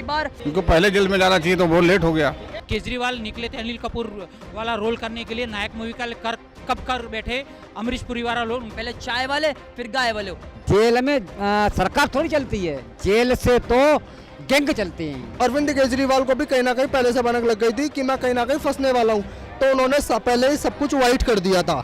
बार। उनको पहले जेल में जाना चाहिए, तो बहुत लेट हो गया। केजरीवाल निकले थे अनिल कपूर वाला रोल करने के लिए, नायक मूवी का कब कर बैठे अमरीश पुरी वाला रोल। पहले चाय वाले फिर गाय वाले। जेल में सरकार थोड़ी चलती है, जेल से तो गैंग चलती हैं। अरविंद केजरीवाल को भी कहीं ना कहीं पहले से भनक लग गई थी कि मैं कहीं ना कहीं फंसने वाला हूँ, तो उन्होंने पहले ही सब कुछ वाइट कर दिया था।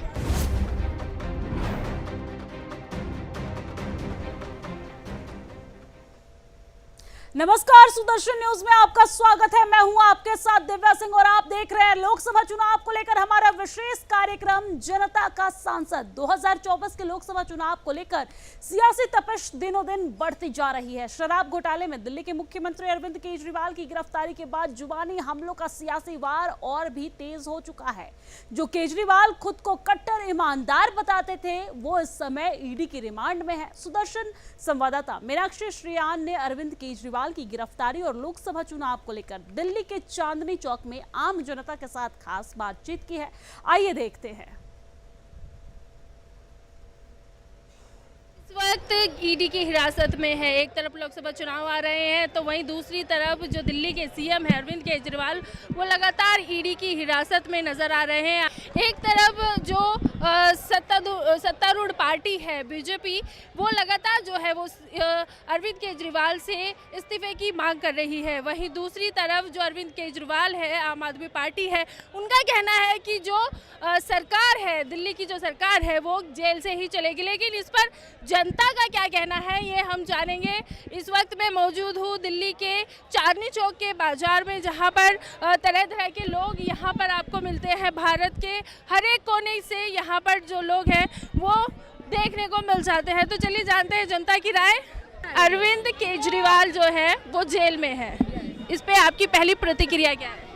नमस्कार, सुदर्शन न्यूज में आपका स्वागत है। मैं हूं आपके साथ दिव्या सिंह और आप देख रहे हैं लोकसभा चुनाव को लेकर हमारा विशेष कार्यक्रम जनता का सांसद। 2024 के लोकसभा चुनाव को लेकर सियासी तपिश दिनों दिन बढ़ती जा रही है। शराब घोटाले में दिल्ली के मुख्यमंत्री अरविंद केजरीवाल की गिरफ्तारी के बाद जुबानी हमलों का सियासी वार और भी तेज हो चुका है। जो केजरीवाल खुद को कट्टर ईमानदार बताते थे, वो इस समय ईडी की रिमांड में है। सुदर्शन संवाददाता मीनाक्षी श्रीयान ने अरविंद केजरीवाल की गिरफ्तारी और लोकसभा चुनाव को लेकर दिल्ली के चांदनी चौक में आम जनता के साथ खास बातचीत की है। आइए देखते हैं। इस वक्त ईडी की हिरासत में है। एक तरफ लोकसभा चुनाव आ रहे हैं, तो वहीं दूसरी तरफ जो दिल्ली के सीएम है अरविंद केजरीवाल, वो लगातार ईडी की हिरासत में नजर आ रहे हैं। एक तरफ जो सत्तारूढ़ पार्टी है बीजेपी, वो लगातार जो है वो अरविंद केजरीवाल से इस्तीफे की मांग कर रही है। वहीं दूसरी तरफ जो अरविंद केजरीवाल है, आम आदमी पार्टी है, उनका कहना है कि जो सरकार है, दिल्ली की जो सरकार है, वो जेल से ही चलेगी। लेकिन इस पर जनता का क्या कहना है, ये हम जानेंगे। इस वक्त मैं मौजूद हूँ दिल्ली के चांदनी चौक के बाजार में, जहाँ पर तरह तरह के लोग यहाँ पर आपको मिलते हैं। भारत के हर एक कोने से यहाँ पर जो लोग हैं वो देखने को मिल जाते हैं। तो चलिए जानते हैं जनता की राय। अरविंद केजरीवाल जो है वो जेल में है, इस पे आपकी पहली प्रतिक्रिया क्या है?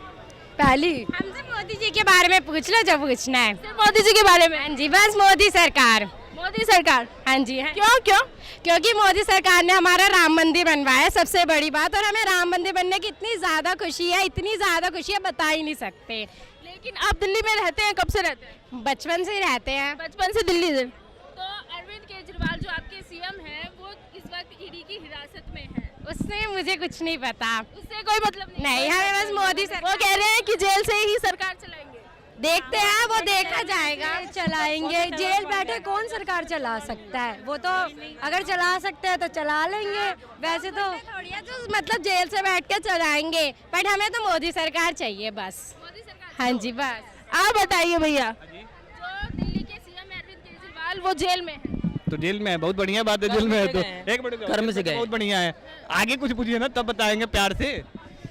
पहली हमसे मोदी जी के बारे में पूछ लो जो पूछना है। सिर्फ मोदी जी के बारे में? हाँ जी, बस मोदी सरकार। मोदी सरकार? हाँ जी। हाँ। क्यों? क्योंकि मोदी सरकार ने हमारा राम मंदिर बनवाया, सबसे बड़ी बात, और हमें राम मंदिर बनने की इतनी ज़्यादा खुशी है, इतनी ज़्यादा खुशी है, बता ही नहीं सकते। लेकिन आप दिल्ली में रहते हैं, कब से रहते हैं? बचपन से ही रहते हैं। बचपन से दिल्ली से। तो अरविंद केजरीवाल जो आपके सीएम हैं, वो इस वक्त ईडी की हिरासत में है। उससे मुझे कुछ नहीं पता। उससे कोई मतलब नहीं, हमें बस मोदी सरकार। वो कह रहे हैं कि जेल से ही सरकार चलाएंगे। देखते हैं, वो देखा जाएगा। चलाएंगे, जेल बैठे कौन सरकार चला सकता है? वो तो अगर चला सकते हैं तो चला लेंगे, वैसे तो थोड़ी है तो मतलब जेल से बैठ के चलाएंगे। बट हमें तो मोदी सरकार चाहिए बस। मोदी सरकार? हाँ जी, बस। आप बताइए भैया, जो दिल्ली के सीएम अरविंद केजरीवाल वो जेल में है, तो जेल में है, बहुत बढ़िया बात है। जेल में है तो एक मिनट, कर्म से गए, बहुत बढ़िया है। आगे कुछ पूछिए ना, तब बताएंगे प्यार से।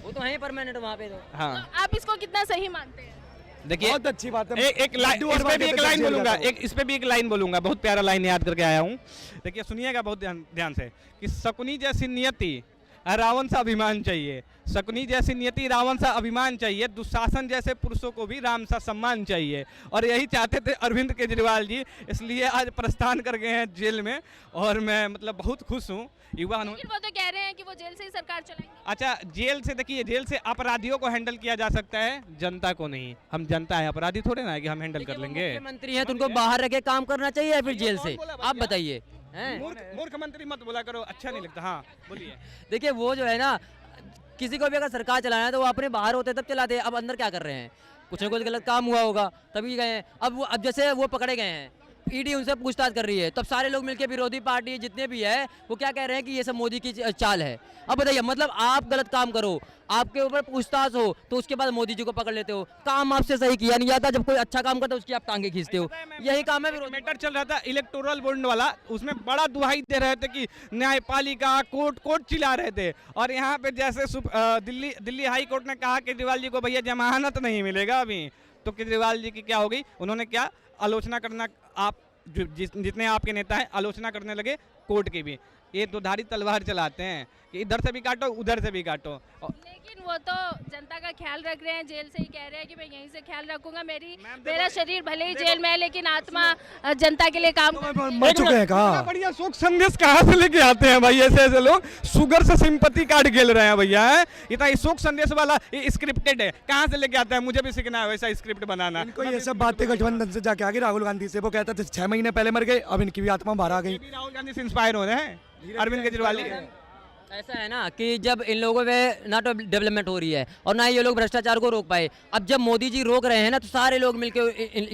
वो तो है परमानेंट वहाँ पे। तो हाँ, तो आप इसको कितना सही मानते हैं? देखिए बहुत अच्छी बात है। इस पे भी एक लाइन बोलूंगा, इस पे भी एक लाइन बोलूंगा, बहुत प्यारा लाइन याद करके आया हूँ। देखिए सुनिएगा बहुत ध्यान से, कि शकुनी जैसी नियति रावण सा अभिमान चाहिए, शकुनी जैसी नियति रावण सा अभिमान चाहिए, दुशासन जैसे पुरुषों को भी राम सा सम्मान चाहिए। और यही चाहते थे अरविंद केजरीवाल जी, इसलिए आज प्रस्थान कर गए हैं जेल में। और मैं मतलब बहुत खुश हूँ। युवा लेकिन वो तो कह रहे हैं कि वो जेल से ही सरकार चलाएंगे। अच्छा, जेल से देखिए, जेल से अपराधियों को हैंडल किया जा सकता है, जनता को नहीं। हम जनता है, अपराधी थोड़े ना है कि हम हैंडल कर लेंगे। मुख्यमंत्री है तो उनको बाहर रह के काम करना चाहिए या फिर जेल से? आप बताइए। मूर्ख मंत्री मत बोला करो, अच्छा नहीं लगता। हाँ बोलिए। देखिए वो जो है ना, किसी को भी अगर सरकार चलाना है तो वो अपने बाहर होते तब चलाते हैं। अब अंदर क्या कर रहे हैं? कुछ ना कुछ गलत काम हुआ होगा तभी गए हैं। अब जैसे वो पकड़े गए हैं, ईडी उनसे पूछताछ कर रही है, तब सारे लोग मिलकर, विरोधी पार्टी जितने भी है, वो क्या कह रहे हैं कि ये सब मोदी की चाल है। अब बताइए, मतलब आप गलत काम करो, आपके ऊपर पूछताछ हो, तो उसके बाद मोदी जी को पकड़ लेते हो। काम आपसे सही किया नहीं जाता, जब कोई अच्छा काम करता है उसकी आप टांगे खींचते हो। यही काम है। मैटर चल रहा था इलेक्टोरल बॉन्ड वाला, उसमें बड़ा दुहाई दे रहे थे कि न्यायपालिका कोर्ट चिल्ला रहे थे। और यहाँ पे जैसे दिल्ली हाई कोर्ट ने कहा केजरीवाल जी को, भैया जमानत नहीं मिलेगा अभी, तो केजरीवाल जी की क्या हो गई, उन्होंने क्या आलोचना करना, आप जितने आपके नेता हैं आलोचना करने लगे कोर्ट की भी। ये दोधारी तलवार चलाते हैं कि इधर से भी काटो उधर से भी काटो। लेकिन वो तो जनता का ख्याल रख रहे हैं, जेल से ही कह रहे हैं कि मैं यहीं से ख्याल रखूंगा, मेरा शरीर भले ही जेल में है लेकिन आत्मा जनता के लिए काम मर चुके हैं। कहा बढ़िया शोक संदेश कहाँ से लेके आते हैं भाई ऐसे लोग? शुगर से सिंपैथी कार्ड खेल रहे हैं भैया। इतना शोक संदेश वाला स्क्रिप्टेड है, कहाँ से लेके आते हैं? मुझे भी सीखना है वैसा स्क्रिप्ट बनाना। इनको ये सब बातें गठबंधन से जाके आगे राहुल गांधी से, वो कहता था 6 महीने पहले मर गए, अब इनकी भी आत्मा बाहर आ गई। राहुल गांधी से इंस्पायर हो रहे हैं अरविंद केजरीवाल जी। ऐसा है ना कि जब इन लोगों में ना तो डेवलपमेंट हो रही है और ना ये लोग भ्रष्टाचार को रोक पाए, अब जब मोदी जी रोक रहे हैं ना तो सारे लोग मिलके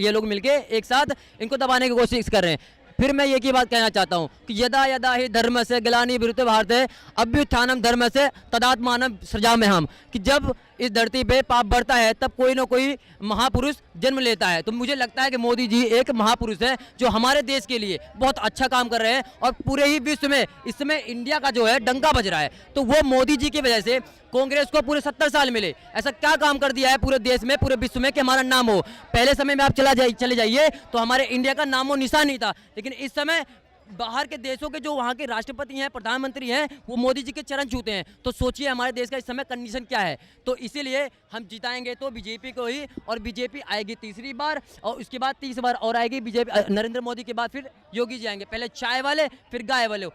ये लोग मिलके एक साथ इनको दबाने की कोशिश कर रहे हैं। फिर मैं एक ही बात कहना चाहता हूँ कि यदा यदा ही धर्म से ग्लानि विरुद्ध भारते अभ्युत्थानम धर्म से तदात्मानम सृजाम्यहम्, कि जब इस धरती पे पाप बढ़ता है तब कोई ना कोई महापुरुष जन्म लेता है। तो मुझे लगता है कि मोदी जी एक महापुरुष है जो हमारे देश के लिए बहुत अच्छा काम कर रहे हैं और पूरे ही विश्व में इस समय इंडिया का जो है डंका बज रहा है। तो वो मोदी जी की वजह से कांग्रेस को पूरे 70 साल मिले, ऐसा क्या काम कर दिया है पूरे देश में, पूरे विश्व में कि हमारा नाम हो। पहले समय में आप चले जाइए तो हमारे इंडिया का नामो निशान नहीं था, लेकिन इस समय बाहर के देशों के जो वहाँ के राष्ट्रपति हैं, प्रधानमंत्री हैं, वो मोदी जी के चरण छूते हैं। तो सोचिए हमारे देश का इस समय कंडीशन क्या है। तो इसीलिए हम जिताएंगे तो बीजेपी को ही, और बीजेपी आएगी तीसरी बार और उसके बाद 30 बार और आएगी बीजेपी। नरेंद्र मोदी के बाद फिर योगी जी आएंगे, पहले चाय वाले फिर गाय वाले।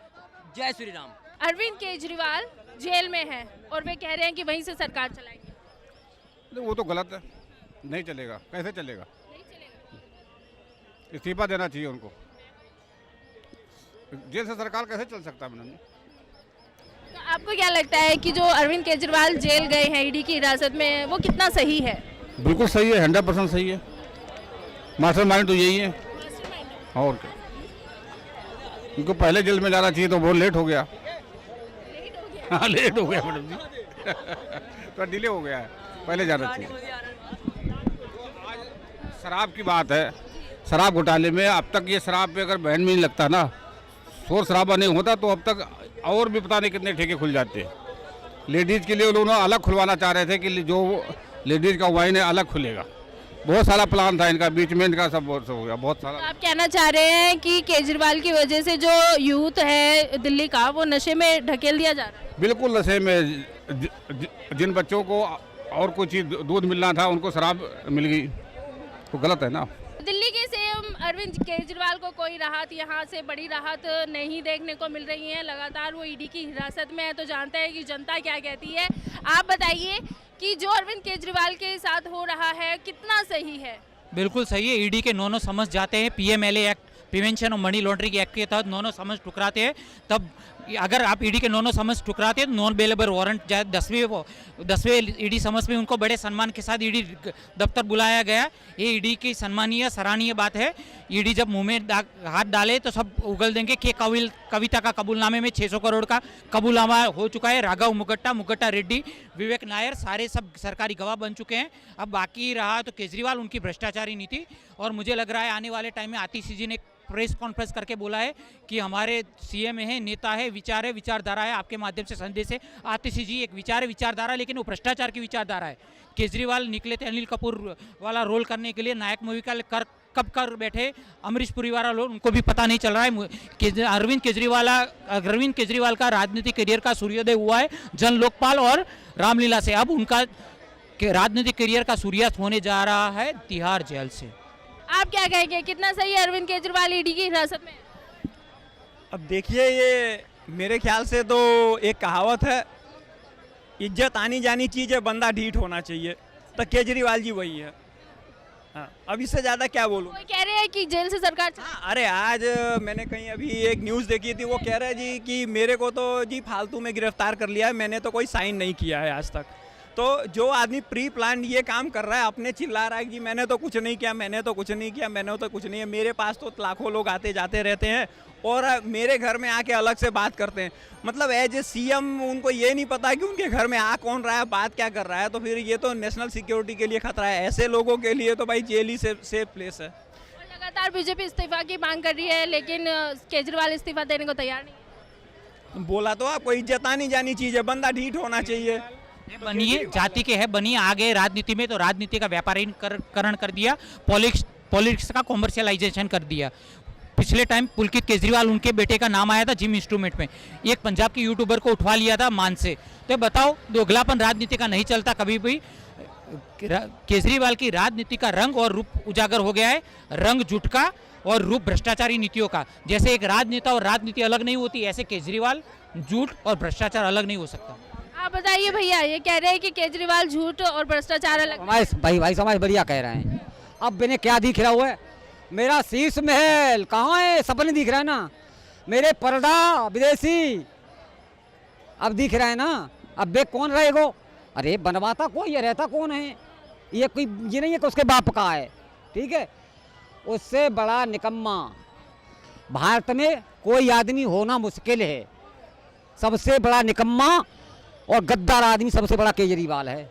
जय श्री राम। अरविंद केजरीवाल जेल में है और वे कह रहे हैं कि वहीं से सरकार चलाएंगे। वो तो गलत है, नहीं चलेगा। कैसे चलेगा? इस्तीफा देना चाहिए उनको। जेल से सरकार कैसे चल सकता है मैडम? तो आपको क्या लगता है कि जो अरविंद केजरीवाल जेल गए हैं ईडी की हिरासत में, वो कितना सही है? बिल्कुल सही है, 100% सही है। मास्टरमाइंड तो यही है और क्या। उनको पहले जेल में जाना चाहिए, तो बहुत लेट हो गया। हाँ, लेट हो गया मैडम जी। तो डिले हो गया है, पहले जाना चाहिए। शराब की बात है, शराब घोटाले में अब तक ये शराब पे अगर बैन भी नहीं लगता ना, शोर शराबा नहीं होता, तो अब तक और भी पता नहीं कितने ठेके खुल जाते। लेडीज़ के लिए उन्होंने अलग खुलवाना चाह रहे थे कि जो लेडीज़ का वाइन है अलग खुलेगा। बहुत सारा प्लान था इनका, बीच में इनका सब हो गया बहुत सारा। तो आप कहना चाह रहे हैं कि केजरीवाल की वजह से जो यूथ है दिल्ली का, वो नशे में ढकेल दिया जा रहा है? बिल्कुल नशे में। जिन बच्चों को और कोई चीज़ दूध मिलना था उनको शराब मिल गई, तो गलत है ना। दिल्ली के सीएम अरविंद केजरीवाल को कोई राहत, यहाँ से बड़ी राहत नहीं देखने को मिल रही है। लगातार वो ईडी की हिरासत में है, तो जानते हैं कि जनता क्या कहती है। आप बताइए कि जो अरविंद केजरीवाल के साथ हो रहा है कितना सही है? बिल्कुल सही है। ईडी के नौ समझ जाते हैं, PMLA act, prevention of money laundering act के तहत नौ समझ ठुकराते हैं। तब अगर आप ईडी के नौ समझ ठुकराते हैं तो नॉन बेलेबल वारंट, 10वें ईडी समझ में उनको बड़े सम्मान के साथ ईडी दफ्तर बुलाया गया। ये ईडी की सम्मानीय सराहनीय बात है। ईडी जब मुंह में हाथ डाले तो सब उगल देंगे कि कविता का कबूलनामे में 600 करोड़ का कबूलनामा हो चुका है। राघव मुगट्टा रेड्डी, विवेक नायर, सारे सब सरकारी गवाह बन चुके हैं। अब बाकी रहा तो केजरीवाल, उनकी भ्रष्टाचारी नीति। और मुझे लग रहा है आने वाले टाइम में आतिशी जी ने प्रेस कॉन्फ्रेंस करके बोला है कि हमारे सीएम है, नेता है, विचार है, विचारधारा है। आपके माध्यम से संदेश है, आतिशी जी एक विचार है, विचारधारा, लेकिन वो भ्रष्टाचार की विचारधारा है। केजरीवाल निकले थे अनिल कपूर वाला रोल करने के लिए, नायक मूवी का कब कर बैठे अमरीश पुरी वाला रोल, उनको भी पता नहीं चल रहा है। अरविंद केजरीवाल का राजनीतिक करियर का सूर्योदय हुआ है जन लोकपाल और रामलीला से। अब उनका राजनीतिक करियर का सूर्यास्त होने जा रहा है तिहाड़ जेल से। आप क्या कहेंगे, कितना सही है अरविंद केजरीवाल ईडी की हिरासत में? अब देखिए, ये मेरे ख्याल से तो एक कहावत है, इज्जत आनी जानी चीज़ है, बंदा ढीठ होना चाहिए। तो केजरीवाल जी वही है। हाँ, अब इससे ज़्यादा क्या बोलूँ। कोई कह रहे हैं कि जेल से सरकार अरे आज मैंने कहीं अभी एक न्यूज़ देखी थी, वो कह रहे हैं जी कि मेरे को तो जी फालतू में गिरफ्तार कर लिया है, मैंने तो कोई साइन नहीं किया है आज तक। तो जो आदमी प्री प्लान ये काम कर रहा है, अपने चिल्ला रहा है कि मैंने तो कुछ नहीं किया, मैंने तो कुछ नहीं किया, मैंने तो कुछ नहीं है। मेरे पास तो लाखों लोग आते जाते रहते हैं और मेरे घर में आके अलग से बात करते हैं। मतलब एज ए सीएम उनको ये नहीं पता कि उनके घर में आ कौन रहा है, बात क्या कर रहा है। तो फिर ये तो नेशनल सिक्योरिटी के लिए खतरा है। ऐसे लोगों के लिए तो भाई जेल ही सेफ प्लेस है। लगातार बीजेपी इस्तीफा की मांग कर रही है, लेकिन केजरीवाल इस्तीफा देने को तैयार नहीं। बोला तो आपको, इज्जत आनी जानी चीज़ है, बंदा ढीठ होना चाहिए। बनिए, जाति के है बनिए, आगे राजनीति में तो राजनीति का व्यापारीकरण कर दिया, पॉलिटिक्स का कॉमर्शियलाइजेशन कर दिया। पिछले टाइम पुलकित केजरीवाल, उनके बेटे का नाम आया था जिम इंस्ट्रूमेंट में, एक पंजाब के यूट्यूबर को उठवा लिया था मान से। तो बताओ, दोगलापन राजनीति का नहीं चलता कभी भी। केजरीवाल की राजनीति का रंग और रूप उजागर हो गया है, रंग झूठ का और रूप भ्रष्टाचारी नीतियों का। जैसे एक राजनेता और राजनीति अलग नहीं होती, ऐसे केजरीवाल झूठ और भ्रष्टाचार अलग नहीं हो सकता। आप बताइए भैया, ये कह रहे हैं कि केजरीवाल झूठ और भ्रष्टाचार अलग। भाई समाज बढ़िया कह रहे हैं। अब मैंने क्या दिख रहा हुआ है, मेरा शीश महल कहाँ है, सपने दिख रहा है ना। मेरे पर्दा विदेशी अब दिख रहा है ना, अब बे कौन रहेगा? अरे बनवाता कोई है, रहता कौन है? ये कोई ये नहीं है कि उसके बाप का है, ठीक है। उससे बड़ा निकम्मा भारत में कोई आदमी होना मुश्किल है। सबसे बड़ा निकम्मा और गद्दार आदमी सबसे बड़ा केजरीवाल है।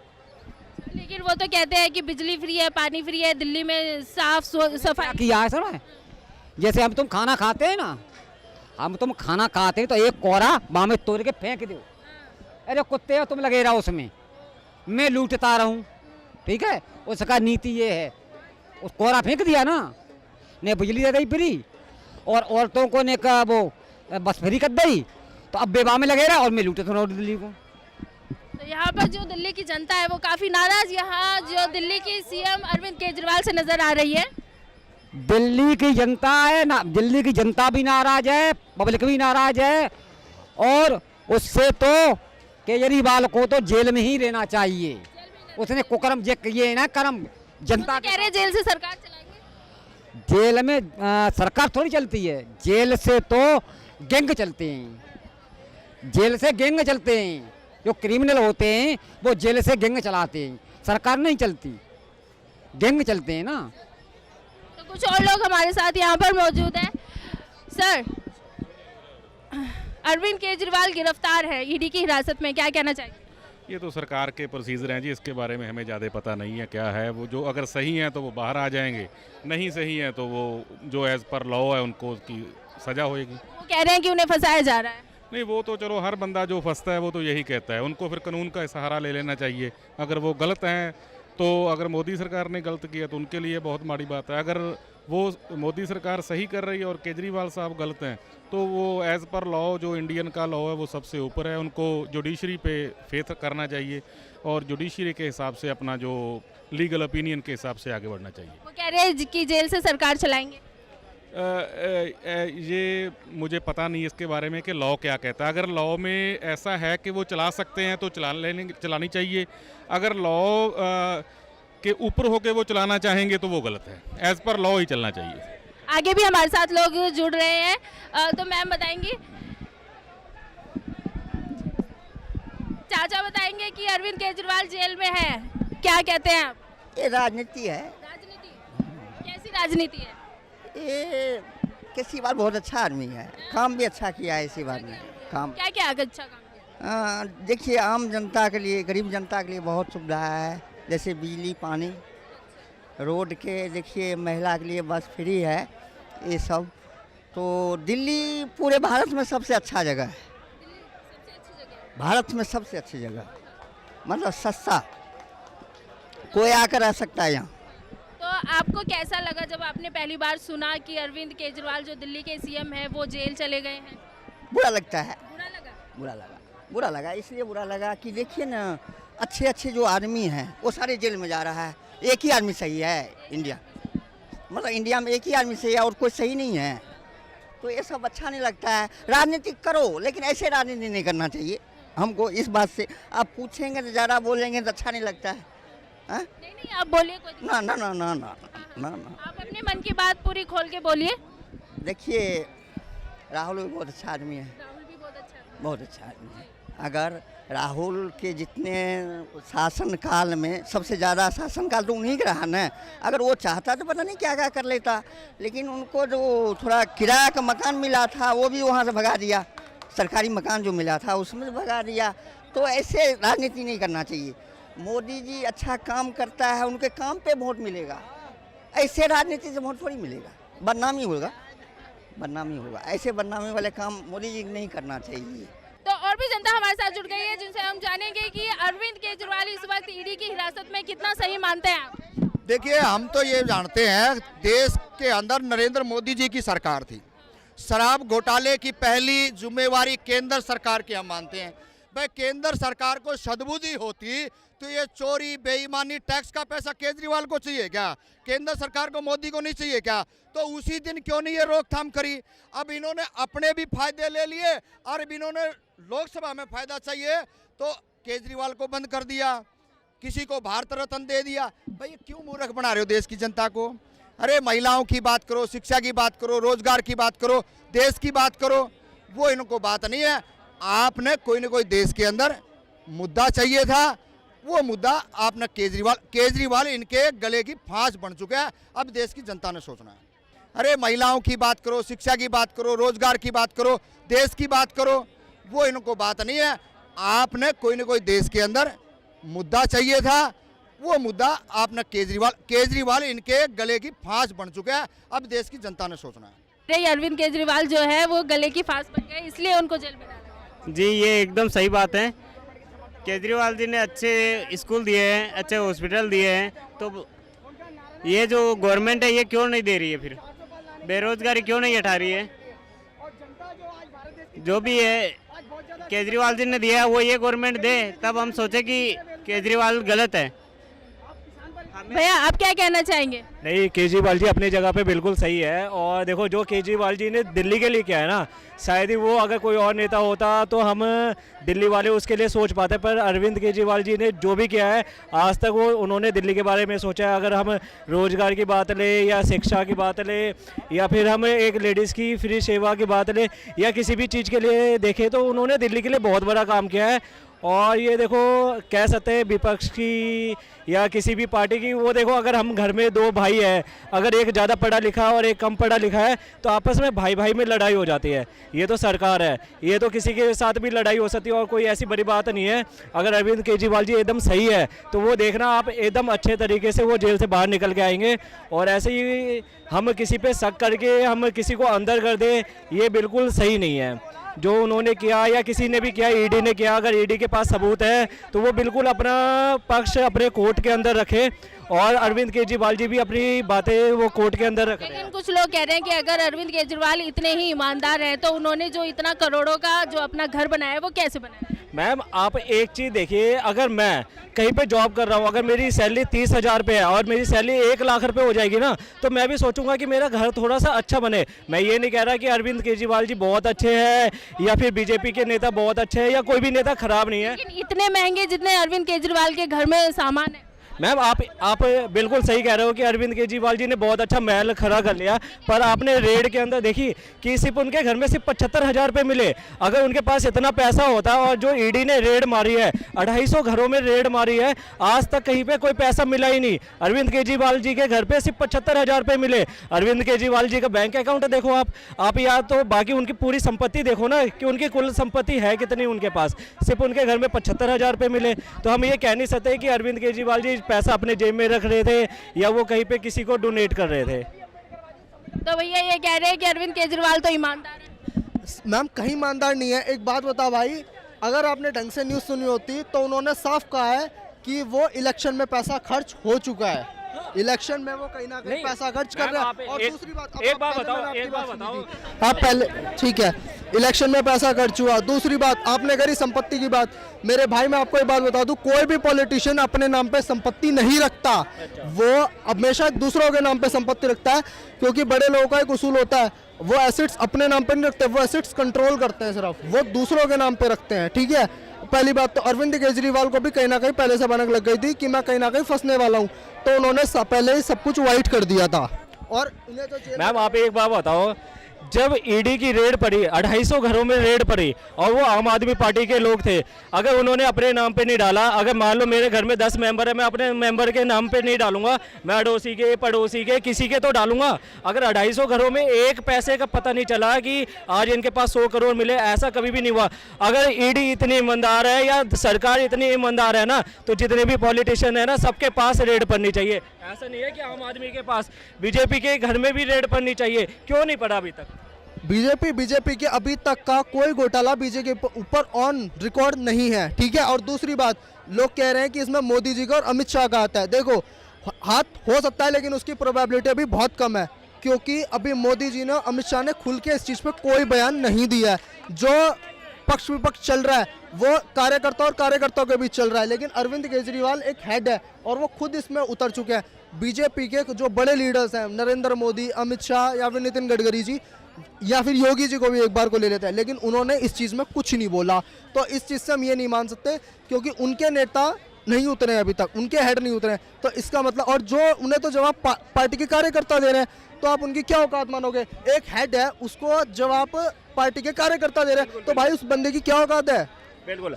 लेकिन वो तो कहते हैं कि बिजली फ्री है, पानी फ्री है, दिल्ली में साफ सफाई किया है सर। जैसे हम तुम खाना खाते हैं ना, हम तुम खाना खाते हैं तो एक कोरा वहाँ में तोड़ के फेंक दो, अरे कुत्ते हो तुम लगे रहो उसमें, मैं लूटता रहूं, ठीक है। उसका नीति ये है, उस कोरा फेंक दिया ना, ने बिजली दे दी फ्री और औरतों को ने का वो बस फ्री कर दी, तो अब बेवा में लगे रहा और मैं लूटता रहा दिल्ली को। तो यहाँ पर जो दिल्ली की जनता है वो काफी नाराज यहाँ जो दिल्ली की सीएम अरविंद केजरीवाल से नजर आ रही है। दिल्ली की जनता है ना, दिल्ली की जनता भी नाराज है, पब्लिक भी नाराज है, और उससे तो केजरीवाल को तो जेल में ही रहना चाहिए। उसने कुकर्म ये ना कर्म जनता कह रहे हैं जेल से सरकार चलाएंगे। जेल में सरकार थोड़ी चलती है, जेल से तो गैंग चलते हैं, जेल से गैंग चलते हैं। जो क्रिमिनल होते हैं वो जेल से गैंग चलाते हैं, सरकार नहीं चलती, गैंग चलते हैं ना। तो कुछ और लोग हमारे साथ यहाँ पर मौजूद हैं। सर, अरविंद केजरीवाल गिरफ्तार है ईडी की हिरासत में, क्या कहना चाहिए? ये तो सरकार के प्रोसीजर हैं जी, इसके बारे में हमें ज़्यादा पता नहीं है क्या है। वो जो अगर सही हैं तो वो बाहर आ जाएंगे, नहीं सही हैं तो वो जो एज़ पर लॉ है उनको उसकी सज़ा होएगी। वो कह रहे हैं कि उन्हें फंसाया जा रहा है। नहीं, वो तो चलो हर बंदा जो फंसता है वो तो यही कहता है, उनको फिर कानून का सहारा ले लेना चाहिए। अगर वो गलत हैं तो अगर मोदी सरकार ने गलत किया तो उनके लिए बहुत माड़ी बात है। अगर वो मोदी सरकार सही कर रही है और केजरीवाल साहब गलत हैं तो वो एज़ पर लॉ जो इंडियन का लॉ है वो सबसे ऊपर है। उनको जुडिशरी पे फेथ करना चाहिए और जुडिशरी के हिसाब से अपना जो लीगल ओपिनियन के हिसाब से आगे बढ़ना चाहिए। वो कह रहे हैं कि जेल से सरकार चलाएंगे। ये मुझे पता नहीं इसके बारे में कि लॉ क्या कहता है। अगर लॉ में ऐसा है कि वो चला सकते हैं तो चलानी चाहिए। अगर लॉ के ऊपर होके वो चलाना चाहेंगे तो वो गलत है। एज पर लॉ ही चलना चाहिए। आगे भी हमारे साथ लोग जुड़ रहे हैं, तो मैम बताएंगी, चाचा बताएंगे कि अरविंद केजरीवाल जेल में है, क्या कहते हैं आप? ये राजनीति है। राजनीति? कैसी राजनीति है? ये केजरीवाल बहुत अच्छा आदमी है, काम भी अच्छा किया है इसी बात में। काम क्या क्या अच्छा काम किया? देखिए आम जनता के लिए, गरीब जनता के लिए बहुत सुविधा है, जैसे बिजली, पानी, रोड के देखिए, महिला के लिए बस फ्री है, ये सब। तो दिल्ली पूरे भारत में सबसे अच्छा जगह है, भारत में सबसे अच्छी जगह, मतलब सस्ता, कोई आकर रह सकता है यहाँ। तो आपको कैसा लगा जब आपने पहली बार सुना कि अरविंद केजरीवाल जो दिल्ली के सीएम हैं वो जेल चले गए हैं? बुरा लगता है। बुरा लगा? बुरा लगा इसलिए बुरा लगा कि देखिए ना, अच्छे अच्छे जो आदमी हैं वो सारे जेल में जा रहा है। एक ही आदमी सही है इंडिया, मतलब इंडिया में एक ही आदमी सही है और कोई सही नहीं है। तो ये सब अच्छा नहीं लगता है। राजनीति करो लेकिन ऐसे राजनीति नहीं करना चाहिए हमको। इस बात से आप पूछेंगे तो ज़्यादा बोलेंगे तो अच्छा नहीं लगता है। नहीं आप बोलिए, कोई ना ना ना ना ना ना ना आप अपने मन की बात पूरी खोल के बोलिए। देखिए राहुल भी बहुत अच्छा आदमी है, राहुल भी बहुत अच्छा आदमी है। अगर राहुल के जितने शासनकाल में सबसे ज़्यादा शासनकाल तो उन्हीं का रहा ना। अगर वो चाहता तो पता नहीं क्या क्या कर लेता, लेकिन उनको जो थोड़ा किराया का मकान मिला था वो भी वहाँ से भगा दिया, सरकारी मकान जो मिला था उसमें भगा दिया। तो ऐसे राजनीति नहीं करना चाहिए। मोदी जी अच्छा काम करता है, उनके काम पे वोट मिलेगा, ऐसे राजनीति से वोट थोड़ी मिलेगा, बदनामी होगा। ऐसे बदनामी वाले काम मोदी जी नहीं करना चाहिए। तो और भी जनता हमारे साथ जुड़ गई है जिनसे हम जानेंगे कि अरविंद केजरीवाल इस वक्त ईडी की हिरासत में कितना सही मानते हैं आप? देखिए हम तो ये जानते हैं, देश के अंदर नरेंद्र मोदी जी की सरकार थी, शराब घोटाले की पहली जिम्मेवारी केंद्र सरकार की हम मानते हैं। भाई केंद्र सरकार को सद्बुद्धि होती तो ये चोरी, बेईमानी, टैक्स का पैसा केजरीवाल को चाहिए क्या? केंद्र सरकार को, मोदी को नहीं चाहिए क्या? तो उसी दिन क्यों नहीं ये रोकथाम करी? अब इन्होंने अपने भी फायदे ले लिए और अब इन्होंने लोकसभा में फायदा चाहिए तो केजरीवाल को बंद कर दिया, किसी को भारत रत्न दे दिया। भाई क्यों मूर्ख बना रहे हो देश की जनता को? अरे महिलाओं की बात करो, शिक्षा की बात करो, रोजगार की बात करो, देश की बात करो, वो इनको बात नहीं है। आपने कोई ना कोई देश के अंदर मुद्दा चाहिए था, वो मुद्दा आपने केजरीवाल इनके गले की फांस बन चुका है। अब देश की जनता ने सोचना है। अरे महिलाओं की बात करो, शिक्षा की बात करो, रोजगार की बात करो, देश की बात करो, वो इनको बात नहीं है। आपने कोई ना कोई देश के अंदर मुद्दा चाहिए था, वो मुद्दा आपने केजरीवाल इनके गले की फांस बन चुका है। अब देश की जनता ने सोचना है। अरविंद केजरीवाल जो है वो गले की फांस बन गए, इसलिए उनको जेल में डाला। जी ये एकदम सही बात है। केजरीवाल जी ने अच्छे स्कूल दिए हैं, अच्छे हॉस्पिटल दिए हैं, तो ये जो गवर्नमेंट है ये क्यों नहीं दे रही है? फिर बेरोजगारी क्यों नहीं हटा रही है? जो भी है केजरीवाल जी ने दिया है वो ये गवर्नमेंट दे, तब हम सोचे कि केजरीवाल गलत है। भैया आप क्या कहना चाहेंगे? नहीं, केजरीवाल जी अपनी जगह पे बिल्कुल सही है। और देखो जो केजरीवाल जी ने दिल्ली के लिए किया है ना, शायद ही वो अगर कोई और नेता होता तो हम दिल्ली वाले उसके लिए सोच पाते, पर अरविंद केजरीवाल जी ने जो भी किया है आज तक वो उन्होंने दिल्ली के बारे में सोचा है। अगर हम रोजगार की बात ले या शिक्षा की बात ले या फिर हम एक लेडीज़ की फ्री सेवा की बात ले या किसी भी चीज़ के लिए देखें तो उन्होंने दिल्ली के लिए बहुत बड़ा काम किया है। और ये देखो कह सकते हैं विपक्ष की या किसी भी पार्टी की, वो देखो अगर हम घर में दो भाई है, अगर एक ज़्यादा पढ़ा लिखा और एक कम पढ़ा लिखा है तो आपस में भाई भाई में लड़ाई हो जाती है। ये तो सरकार है, ये तो किसी के साथ भी लड़ाई हो सकती है और कोई ऐसी बड़ी बात नहीं है। अगर अरविंद केजरीवाल जी एकदम सही है तो वो देखना आप एकदम अच्छे तरीके से वो जेल से बाहर निकल के आएंगे। और ऐसे ही हम किसी पे शक करके हम किसी को अंदर कर दें, ये बिल्कुल सही नहीं है। जो उन्होंने किया या किसी ने भी किया, ईडी ने किया, अगर ईडी के पास सबूत है तो वो बिल्कुल अपना पक्ष अपने कोर्ट के अंदर रखे और अरविंद केजरीवाल जी भी अपनी बातें वो कोर्ट के अंदर रखें। लेकिन कुछ लोग कह रहे हैं कि अगर अरविंद केजरीवाल इतने ही ईमानदार हैं तो उन्होंने जो इतना करोड़ों का जो अपना घर बनाया है वो कैसे बनाया? मैम आप एक चीज़ देखिए, अगर मैं कहीं पे जॉब कर रहा हूँ, अगर मेरी सैलरी 30,000 रुपये है और मेरी सैलरी 1 लाख रुपए हो जाएगी ना, तो मैं भी सोचूंगा कि मेरा घर थोड़ा सा अच्छा बने। मैं ये नहीं कह रहा कि अरविंद केजरीवाल जी बहुत अच्छे हैं या फिर बीजेपी के नेता बहुत अच्छे हैं या कोई भी नेता खराब नहीं है। लेकिन इतने महंगे जितने अरविंद केजरीवाल के घर में सामान है। मैम आप बिल्कुल सही कह रहे हो कि अरविंद केजरीवाल जी ने बहुत अच्छा महल खड़ा कर लिया, पर आपने रेड के अंदर देखी कि सिर्फ उनके घर में सिर्फ 75,000 रुपये मिले। अगर उनके पास इतना पैसा होता और जो ईडी ने रेड मारी है 250 घरों में रेड मारी है, आज तक कहीं पे कोई पैसा मिला ही नहीं। अरविंद केजरीवाल जी के घर पे सिर्फ 75,000 रुपये मिले। अरविंद केजरीवाल जी का बैंक अकाउंट देखो आप या तो बाकी उनकी पूरी संपत्ति देखो ना कि उनकी कुल संपत्ति है कितनी उनके पास, सिर्फ उनके घर में 75,000 रुपये मिले। तो हम ये कह नहीं सकते कि अरविंद केजरीवाल जी पैसा अपने जेब में रख रहे थे या वो कहीं पे किसी को डोनेट कर रहे थे। तो भैया ये कह रहे हैं कि अरविंद केजरीवाल तो ईमानदार है। मैम कहीं ईमानदार नहीं है। एक बात बताओ भाई, अगर आपने ढंग से न्यूज़ सुनी होती तो उन्होंने साफ कहा है कि वो इलेक्शन में पैसा खर्च हो चुका है। इलेक्शन में वो कहीं ना कहीं पैसा खर्च कर रहे हैं। और दूसरी बात, एक बात बताओ आप पहले ठीक है, इलेक्शन में पैसा खर्च हुआ। दूसरी बात आपने करी संपत्ति की बात। मेरे भाई मैं आपको एक बात बता दूं, कोई भी पॉलिटिशियन अपने नाम पे संपत्ति नहीं रखता, वो हमेशा दूसरों के नाम पे संपत्ति रखता है, क्योंकि बड़े लोगों का एक उसूल होता है, वो एसेट्स अपने नाम पे नहीं रखते, वो एसेट्स कंट्रोल करते हैं, सिर्फ वो दूसरों के नाम पे रखते हैं। ठीक है, पहली बात तो अरविंद केजरीवाल को भी कहीं ना कहीं पहले से भनक लग गई थी कि मैं कहीं ना कहीं फंसने वाला हूँ, तो उन्होंने पहले ही सब कुछ वाइट कर दिया था। और उन्हें तो मैम आप एक बात बताओ, जब ईडी की रेड पड़ी, 250 घरों में रेड पड़ी और वो आम आदमी पार्टी के लोग थे, अगर उन्होंने अपने नाम पे नहीं डाला, अगर मान लो मेरे घर में 10 मेंबर है, मैं अपने मेंबर के नाम पे नहीं डालूंगा, मैं अड़ोसी के पड़ोसी के किसी के तो डालूंगा। अगर 250 घरों में एक पैसे का पता नहीं चला कि आज इनके पास 100 करोड़ मिले, ऐसा कभी भी नहीं हुआ। अगर ईडी इतनी ईमानदार है या सरकार इतनी ईमानदार है ना, तो जितने भी पॉलिटिशियन है ना सबके पास रेड पड़नी चाहिए। ऐसा नहीं है कि आम आदमी के पास, बीजेपी के घर में भी रेड पड़नी चाहिए। क्यों नहीं पड़ा अभी तक? बीजेपी के अभी तक का कोई घोटाला बीजेपी के ऊपर ऑन रिकॉर्ड नहीं है। ठीक है, और दूसरी बात, लोग कह रहे हैं कि इसमें मोदी जी का और अमित शाह का हाथ है। देखो, हाथ हो सकता है लेकिन उसकी प्रोबेबिलिटी अभी बहुत कम है, क्योंकि अभी मोदी जी ने, अमित शाह ने खुल के इस चीज़ पे कोई बयान नहीं दिया है। जो पक्ष विपक्ष चल रहा है वो कार्यकर्ता और कार्यकर्ताओं के बीच चल रहा है, लेकिन अरविंद केजरीवाल एक हेड है और वो खुद इसमें उतर चुके हैं। बीजेपी के जो बड़े लीडर्स हैं, नरेंद्र मोदी, अमित शाह या फिर नितिन गडकरी जी या फिर योगी जी को भी एक बार को ले लेते हैं, लेकिन उन्होंने इस चीज़ में कुछ नहीं बोला। तो इस चीज़ से हम ये नहीं मान सकते, क्योंकि उनके नेता नहीं उतरे अभी तक, उनके हेड नहीं उतरे, तो इसका मतलब, और जो उन्हें तो जवाब पार्टी के कार्यकर्ता दे रहे हैं, तो आप उनकी क्या औकात मानोगे? एक हेड है, उसको जवाब पार्टी के कार्यकर्ता दे रहे हैं, तो भाई उस बंदे की क्या औकात है? बिल्कुल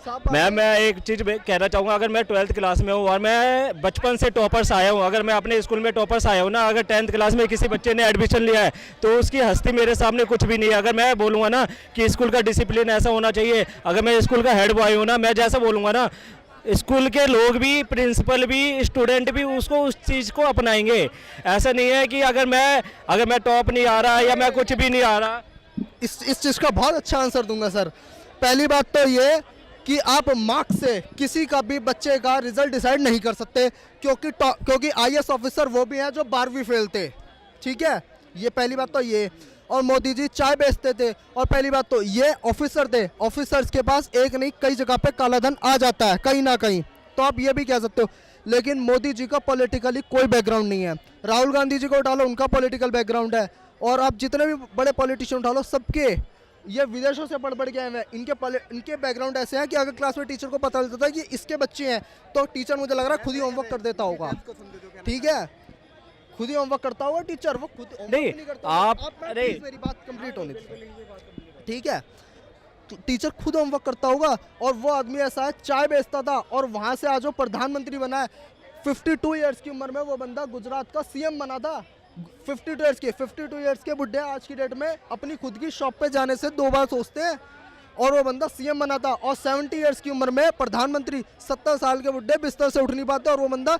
मैं एक चीज़ कहना चाहूँगा, अगर मैं 12th क्लास में हूँ और मैं बचपन से टॉपर्स आया हूँ, अगर मैं अपने स्कूल में टॉपर्स आया हूँ ना, अगर 10th क्लास में किसी बच्चे ने एडमिशन लिया है तो उसकी हस्ती मेरे सामने कुछ भी नहीं है। अगर मैं बोलूँगा ना कि स्कूल का डिसिप्लिन ऐसा होना चाहिए, अगर मैं स्कूल का हेड बॉय हूँ ना, मैं जैसा बोलूँगा ना, स्कूल के लोग भी, प्रिंसिपल भी, स्टूडेंट भी उसको उस चीज़ को अपनाएंगे। ऐसा नहीं है कि अगर मैं टॉप नहीं आ रहा या मैं कुछ भी नहीं आ रहा। इस चीज़ का बहुत अच्छा आंसर दूंगा सर। पहली बात तो ये कि आप मार्क्स से किसी का भी बच्चे का रिजल्ट डिसाइड नहीं कर सकते, क्योंकि IAS ऑफिसर वो भी हैं जो 12वीं फेल थे, ठीक है, ये पहली बात तो ये। और मोदी जी चाय बेचते थे, और पहली बात तो ये ऑफिसर थे, ऑफिसर्स के पास एक नहीं कई जगह पे काला धन आ जाता है कहीं ना कहीं, तो आप ये भी कह सकते हो। लेकिन मोदी जी का पॉलिटिकली कोई बैकग्राउंड नहीं है। राहुल गांधी जी को उठा लो, उनका पॉलिटिकल बैकग्राउंड है, और आप जितने भी बड़े पॉलिटिशियन उठा लो, सबके ये विदेशों से पढ़ के आए हुए हैं। इनके बैकग्राउंड ऐसे हैं कि अगर क्लास में टीचर को पता चलता है कि इसके बच्चे हैं, तो टीचर मुझे लग रहा है खुद ही होमवर्क कर देता होगा, ठीक है, खुद ही होमवर्क करता होगा टीचर, वो खुद नहीं करता। अरे मेरी बात कंप्लीट होनी थी, ठीक है, टीचर खुद होमवर्क करता होगा, और वो आदमी ऐसा है चाय बेचता था और वहाँ से आज वो प्रधानमंत्री बना है। 52 ईयर्स की उम्र में वो बंदा गुजरात का CM बना था। 52 ईयर्स के बुढ़े आज की डेट में अपनी खुद की शॉप पे जाने से 2 बार सोचते हैं, और वो बंदा CM बना था। और 70 ईयर्स की उम्र में प्रधानमंत्री, 70 साल के बुढ़े बिस्तर से उठ नहीं पाते, और वो बंदा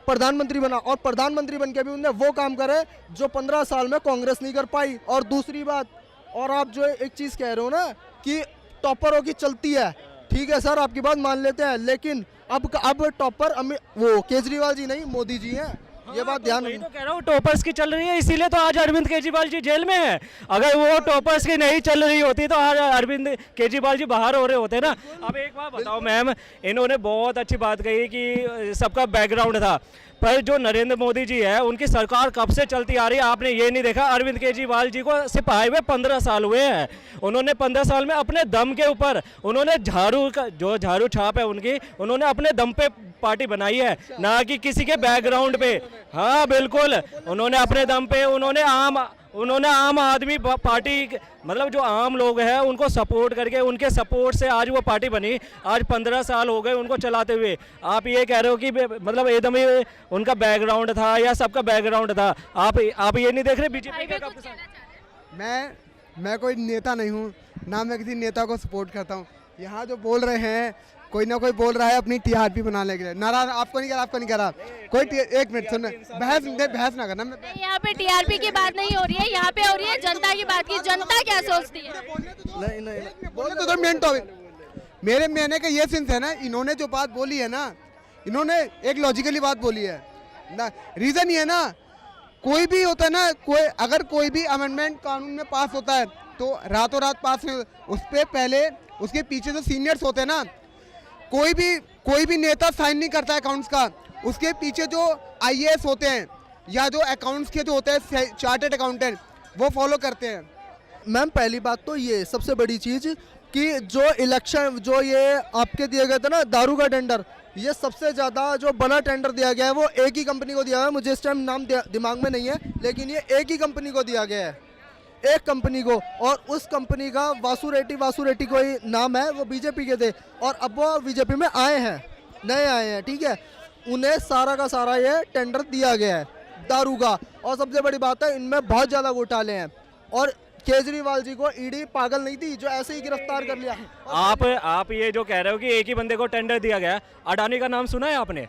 प्रधानमंत्री बना, और प्रधानमंत्री बन के भी उन्होंने वो काम करे जो 15 साल में कांग्रेस नहीं कर पाई। और दूसरी बात, और आप जो एक चीज़ कह रहे हो ना कि टॉपरों की चलती है, ठीक है सर, आपकी बात मान लेते हैं, लेकिन अब टॉपर वो केजरीवाल जी नहीं, मोदी जी हैं, ये बात ध्यान तो कह रहा हूँ टॉपर्स की चल रही है, इसीलिए तो आज अरविंद केजरीवाल जी जेल में है। अगर वो टॉपर्स की नहीं चल रही होती तो आज अरविंद केजरीवाल जी बाहर हो रहे होते ना। अब एक बात बताओ मैम, इन्होंने बहुत अच्छी बात कही कि सबका बैकग्राउंड था, पर जो नरेंद्र मोदी जी है उनकी सरकार कब से चलती आ रही है आपने ये नहीं देखा। अरविंद केजरीवाल जी को सिर्फ आए हुए 15 साल हुए हैं, उन्होंने 15 साल में अपने दम के ऊपर उन्होंने झाड़ू छाप है उनकी, उन्होंने अपने दम पे पार्टी बनाई है, ना कि किसी के बैकग्राउंड पे। हाँ बिल्कुल, उन्होंने अपने दम पे, उन्होंने आम आदमी पार्टी, मतलब जो आम लोग हैं उनको सपोर्ट करके, उनके सपोर्ट से आज वो पार्टी बनी। आज 15 साल हो गए उनको चलाते हुए। आप ये कह रहे हो कि मतलब एकदम ही उनका बैकग्राउंड था या सबका बैकग्राउंड था, आप ये नहीं देख रहे बीजेपी का। मैं कोई नेता नहीं हूँ, ना मैं किसी नेता को सपोर्ट करता हूँ। यहाँ जो बोल रहे हैं, कोई ना कोई बोल रहा है अपनी TRP बनाने के लिए। नाराज आपको नहीं करा कोई। एक मिनट सुन, बहस ना करना। यहाँ पे TRP की बात नहीं हो रही है, यहाँ पे हो रही है जनता की बात की। जनता क्या सोचती है? बोले तो मेन टॉपिक मेरे मैंने का ये सेंस है ना, इन्होंने जो बात बोली है ना, इन्होंने एक लॉजिकली बात बोली है ना। रीजन ये है ना, कोई भी होता है ना, अगर कोई भी अमेंडमेंट कानून में पास होता है तो रातों रात पास नहीं होता, उस पर पहले उसके पीछे जो सीनियर्स होते हैं ना, कोई भी नेता साइन नहीं करता है अकाउंट्स का, उसके पीछे जो IAS होते हैं या जो अकाउंट्स के जो होते हैं चार्टर्ड अकाउंटेंट, वो फॉलो करते हैं। मैम पहली बात तो ये सबसे बड़ी चीज़ कि जो इलेक्शन, जो ये आपके दिए गए थे ना दारू का टेंडर, ये सबसे ज़्यादा जो बड़ा टेंडर दिया गया है वो एक ही कंपनी को दिया है। मुझे इस टाइम नाम दिमाग में नहीं है, लेकिन ये एक ही कंपनी को दिया गया है, एक कंपनी को, और उस कंपनी का वासु रेड्डी कोई नाम है, वो बीजेपी के थे, और अब वो बीजेपी में आए हैं, नए आए हैं, ठीक है, उन्हें सारा का सारा ये टेंडर दिया गया है दारू का। और सबसे बड़ी बात है, इनमें बहुत ज़्यादा घोटाले हैं, और केजरीवाल जी को ईडी पागल नहीं थी जो ऐसे ही गिरफ्तार कर लिया। आप ये जो कह रहे हो कि एक ही बंदे को टेंडर दिया गया, अडानी का नाम सुना है आपने?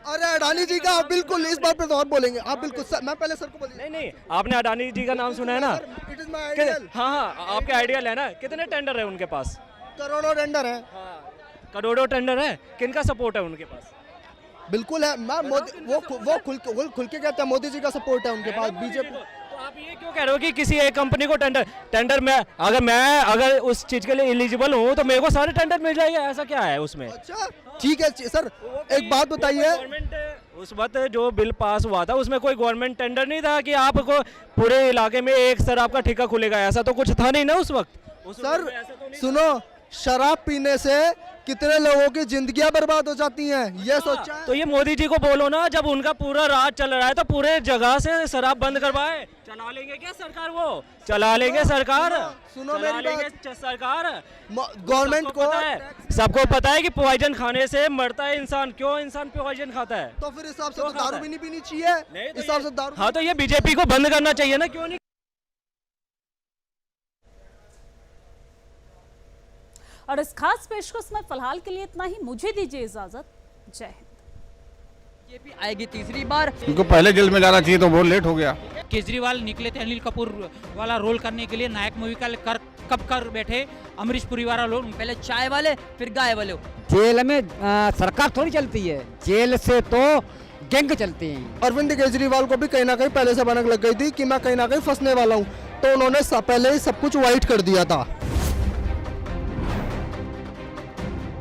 अरे अडानी जी का बिल्कुल, इस बात पे तो और बोलेंगे आप बिल्कुल सर, मैं पहले सर को बोलिए। नहीं, आपने अडानी जी का नाम सुना है ना? It is my ideal. हाँ, आपके आइडियल है ना। कितने टेंडर है उनके पास? करोड़ों टेंडर है। करोड़ों टेंडर है। किनका सपोर्ट है उनके पास? बिल्कुल है, मैं वो खुल के कहते हैं मोदी जी का सपोर्ट है उनके पास, बीजेपी। तो आप ये क्यों कह रहे हो कि किसी एक कंपनी को टेंडर में, अगर उस चीज के लिए एलिजिबल हूँ तो मेरे को सारे टेंडर मिल जाएंगे, ऐसा क्या है उसमें? अच्छा ठीक है सर, एक बात बताइए, उस वक्त जो बिल पास हुआ था उसमें कोई गवर्नमेंट टेंडर नहीं था कि आपको पूरे इलाके में एक सर आपका ठेका खुलेगा, ऐसा तो कुछ था नहीं ना उस वक्त। सर सुनो, शराब पीने से कितने लोगों की जिंदगियां बर्बाद हो जाती हैं, ये सोचा है? तो ये मोदी जी को बोलो ना, जब उनका पूरा राज चल रहा है तो पूरे जगह से शराब बंद करवाए। चला लेंगे क्या सरकार? वो चला लेंगे सरकार, सुनो चला मेरी लेंगे बात। सरकार। गवर्नमेंट को सबको पता है कि पॉइजन खाने से मरता है इंसान। क्यों इंसान पॉइजन खाता है? तो फिर हिसाब से तो दारू भी नहीं पीनी चाहिए, हिसाब से दारू। हाँ, तो ये बीजेपी को बंद करना चाहिए ना, क्यों नहीं? और इस खास पेशकश में फिलहाल के लिए इतना ही। मुझे दीजिए इजाजत। जय हिंद। बीजेपी आएगी तीसरी बार। उनको पहले जेल में जाना चाहिए, तो बहुत लेट हो गया। केजरीवाल निकले थे अनिल कपूर वाला रोल करने के लिए, नायक मूवी का कब कर बैठे अमरीश पुरी वाला रोल। पहले चाय वाले फिर गाय वाले। जेल में सरकार थोड़ी चलती है, जेल से तो गैंग चलती हैं। अरविंद केजरीवाल को भी कहीं ना कहीं पहले से भनक लग गई थी कि मैं कहीं ना कहीं फंसने वाला हूँ, तो उन्होंने पहले ही सब कुछ वाइट कर दिया था।